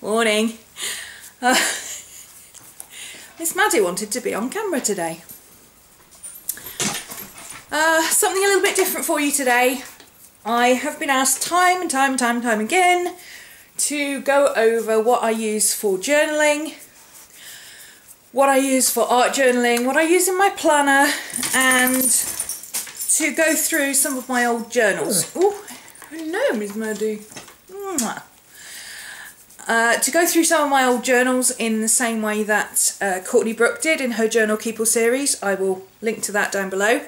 Morning. Miss Maddie wanted to be on camera today. Something a little bit different for you today. I have been asked time and time again to go over what I use for journaling, what I use for art journaling, what I use in my planner, and to go through some of my old journals. Oh, hello, Miss Maddie. To go through some of my old journals in the same way that Courtney Brooke did in her Journal Keeper series. I will link to that down below.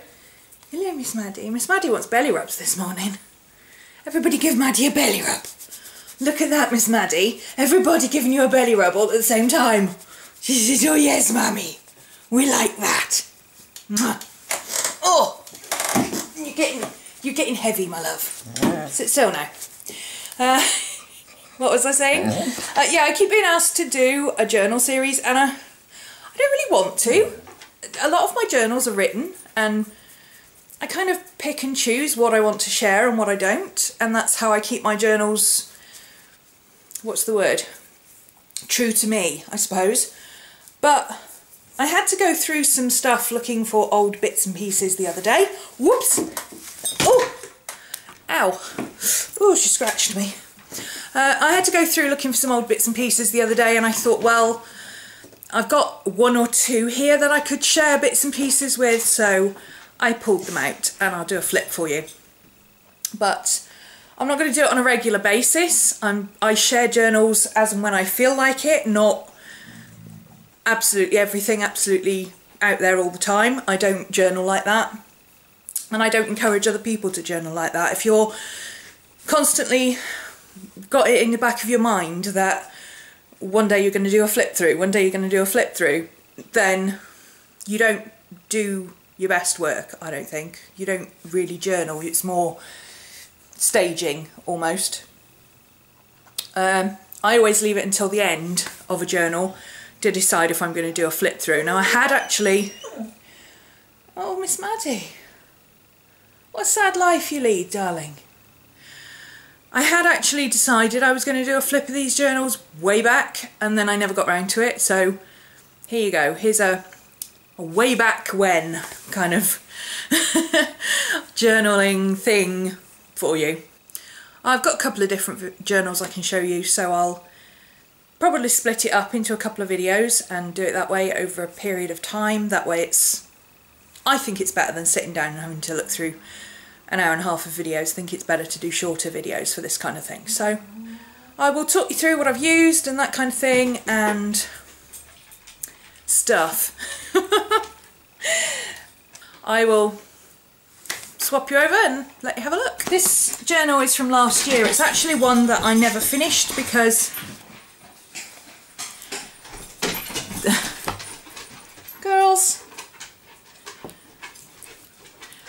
Hello, Miss Maddie. Miss Maddie wants belly rubs this morning. Everybody give Maddie a belly rub. Look at that, Miss Maddie. Everybody giving you a belly rub all at the same time. She says, oh yes, Mummy. We like that. Oh, you're getting heavy, my love. Sit still now. What was I saying? Yeah, I keep being asked to do a journal series, and I don't really want to. A lot of my journals are written, and I kind of pick and choose what I want to share and what I don't, and that's how I keep my journals, what's the word? True to me, I suppose. But I had to go through some stuff looking for old bits and pieces the other day. Whoops! Oh! Ow! Oh, she scratched me. I had to go through looking for some old bits and pieces the other day, and I thought, well, I've got one or two here that I could share bits and pieces with, so I pulled them out, and I'll do a flip for you. But I'm not going to do it on a regular basis. I share journals as and when I feel like it, not absolutely everything, absolutely out there all the time. I don't journal like that, and I don't encourage other people to journal like that. If you're constantly got it in the back of your mind that one day you're going to do a flip through, one day you're going to do a flip through, then you don't do your best work, I don't think. You don't really journal, it's more staging almost. I always leave it until the end of a journal to decide if I'm going to do a flip through. Now I had actually... Oh, Miss Maddie, what a sad life you lead, darling. I had actually decided I was going to do a flip of these journals way back, and then I never got round to it, so here you go. Here's a way back when kind of journaling thing for you. I've got a couple of different journals I can show you, so I'll probably split it up into a couple of videos and do it that way over a period of time. That way I think it's better than sitting down and having to look through an hour and a half of videos. I think it's better to do shorter videos for this kind of thing. So I will talk you through what I've used and that kind of thing and stuff. I will swap you over and let you have a look. This journal is from last year. It's actually one that I never finished because girls,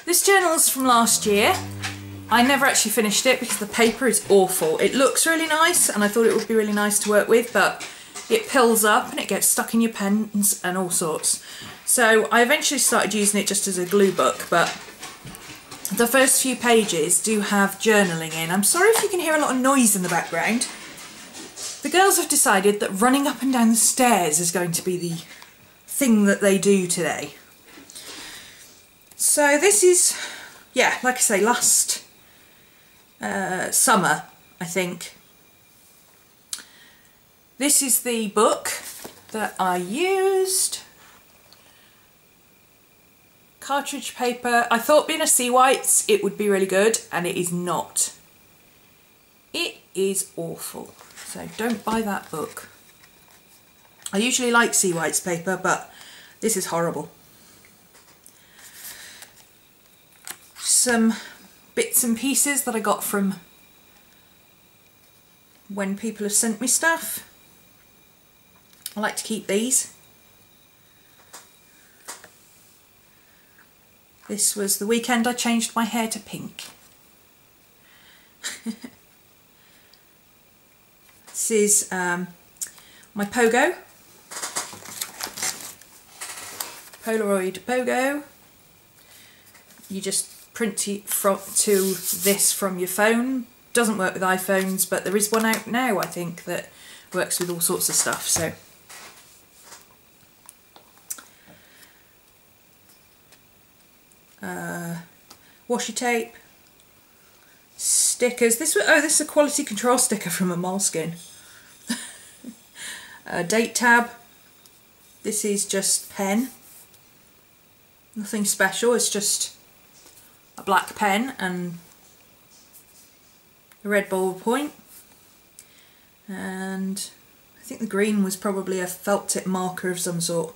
this journal is from last year. I never actually finished it because the paper is awful. It looks really nice and I thought it would be really nice to work with, but it pills up and it gets stuck in your pens and all sorts. So I eventually started using it just as a glue book, but the first few pages do have journaling in. I'm sorry if you can hear a lot of noise in the background. The girls have decided that running up and down the stairs is going to be the thing that they do today. So this is, yeah, like I say, last summer, I think. This is the book that I used. Cartridge paper. I thought being a sea whites it would be really good, and it is not. It is awful. So don't buy that book. I usually like sea whites paper, but this is horrible. Some bits and pieces that I got from when people have sent me stuff. I like to keep these. This was the weekend I changed my hair to pink. This is my Pogo. Polaroid Pogo. You just print it to this from your phone, doesn't work with iPhones, but there is one out now, I think, that works with all sorts of stuff. So washi tape, stickers. This is a quality control sticker from a Moleskine. Date tab. This is just pen. Nothing special. It's just a black pen and a red ballpoint. And I think the green was probably a felt tip marker of some sort.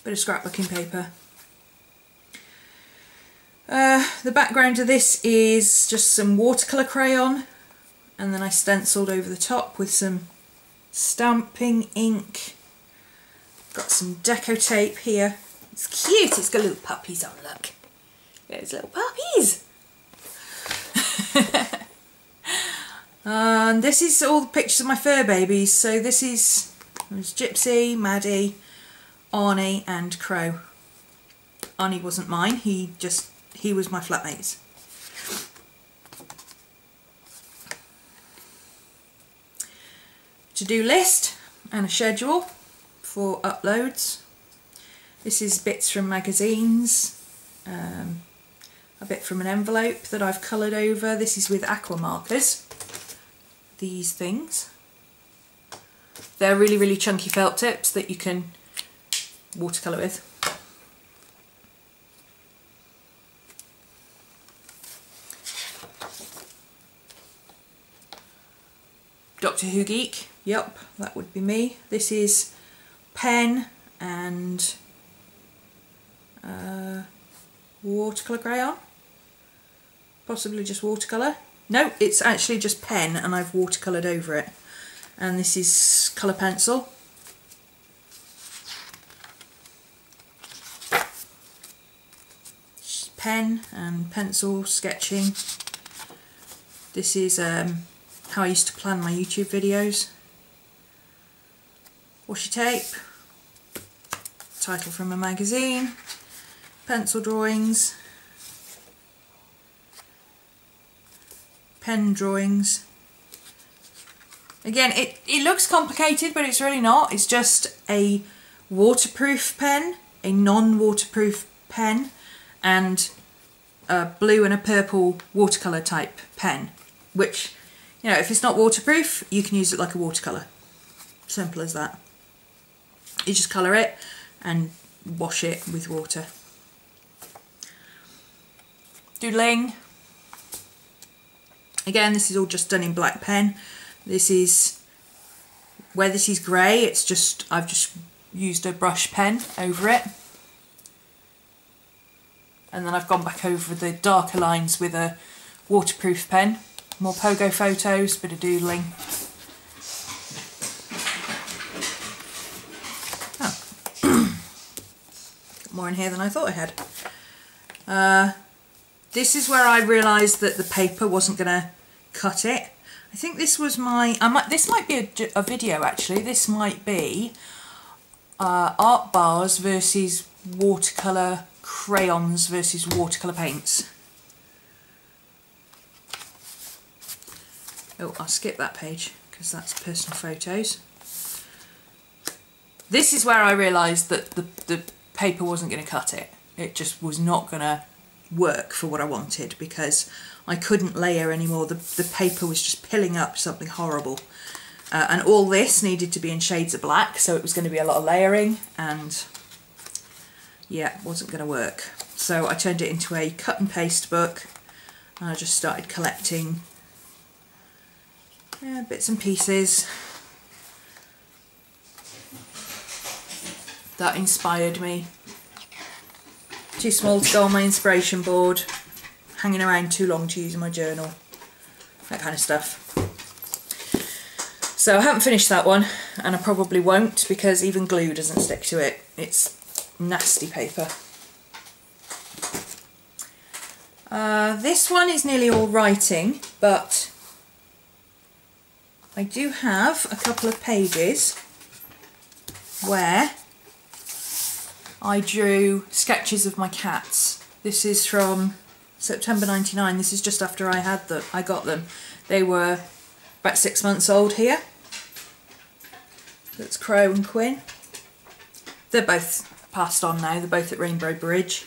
Bit of scrapbooking paper. The background of this is just some watercolour crayon, and then I stenciled over the top with some stamping ink. Got some deco tape here. It's cute, it's got little puppies on, look. There's little puppies! And this is all the pictures of my fur babies. So this is Gypsy, Maddie, Arnie and Crow. Arnie wasn't mine, he was my flatmate's. To-do list and a schedule for uploads. This is bits from magazines, a bit from an envelope that I've coloured over. This is with aqua markers, these things. They're really, really chunky felt tips that you can watercolour with. Doctor Who Geek, yep, that would be me. This is pen and watercolour crayon, possibly just watercolour. No, it's actually just pen and I've watercoloured over it. And this is colour pencil. Just pen and pencil sketching. This is how I used to plan my YouTube videos. Washi tape, title from a magazine, pencil drawings, pen drawings. Again, it looks complicated, but it's really not. It's just a waterproof pen, a non-waterproof pen, and a blue and a purple watercolour type pen, which, you know, if it's not waterproof, you can use it like a watercolour. Simple as that. You just colour it and wash it with water. Doodling. Again, this is all just done in black pen. This is, where this is grey, it's just, I've just used a brush pen over it. And then I've gone back over the darker lines with a waterproof pen. More pogo photos, bit of doodling. Oh. Got more in here than I thought I had. This is where I realised that the paper wasn't going to cut it. I think this was my... this might be a video actually. This might be art bars versus watercolour crayons versus watercolour paints. Oh, I'll skip that page because that's personal photos. This is where I realised that the paper wasn't going to cut it. It just was not going to work for what I wanted because I couldn't layer anymore. The paper was just pilling up something horrible. And all this needed to be in shades of black, so it was going to be a lot of layering, and yeah, it wasn't going to work. So I turned it into a cut and paste book, and I just started collecting bits and pieces that inspired me. Too small to go on my inspiration board, hanging around too long to use in my journal, that kind of stuff. So I haven't finished that one, and I probably won't because even glue doesn't stick to it. It's nasty paper. This one is nearly all writing, but I do have a couple of pages where I drew sketches of my cats. This is from September 99. This is just after I got them. They were about 6 months old here. That's Crow and Quinn. They're both passed on now. They're both at Rainbow Bridge.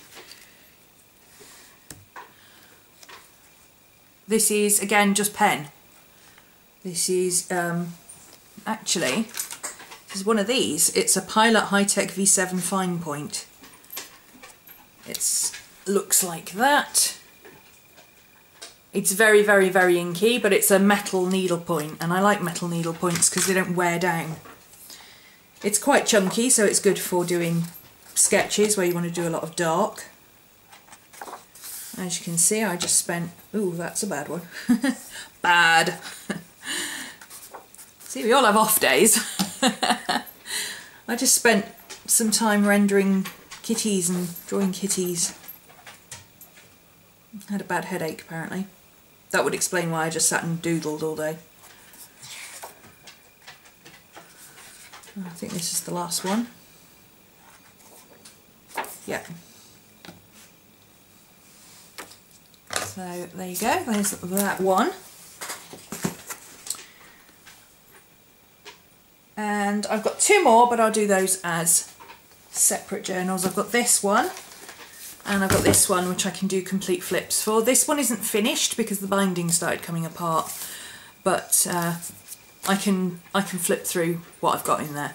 This is, again, just pen. This is, actually, this is one of these. It's a Pilot High-Tech V7 Fine Point. It looks like that. It's very, very, very inky, but it's a metal needle point, and I like metal needle points because they don't wear down. It's quite chunky, so it's good for doing sketches where you want to do a lot of dark. As you can see, I just spent... Ooh, that's a bad one. Bad. See, we all have off days. I just spent some time rendering kitties and drawing kitties. I had a bad headache, apparently. That would explain why I just sat and doodled all day. I think this is the last one. Yeah. So there you go, there's that one. And I've got two more, but I'll do those as separate journals. I've got this one, and I've got this one, which I can do complete flips for. This one isn't finished because the binding started coming apart, but I can flip through what I've got in there.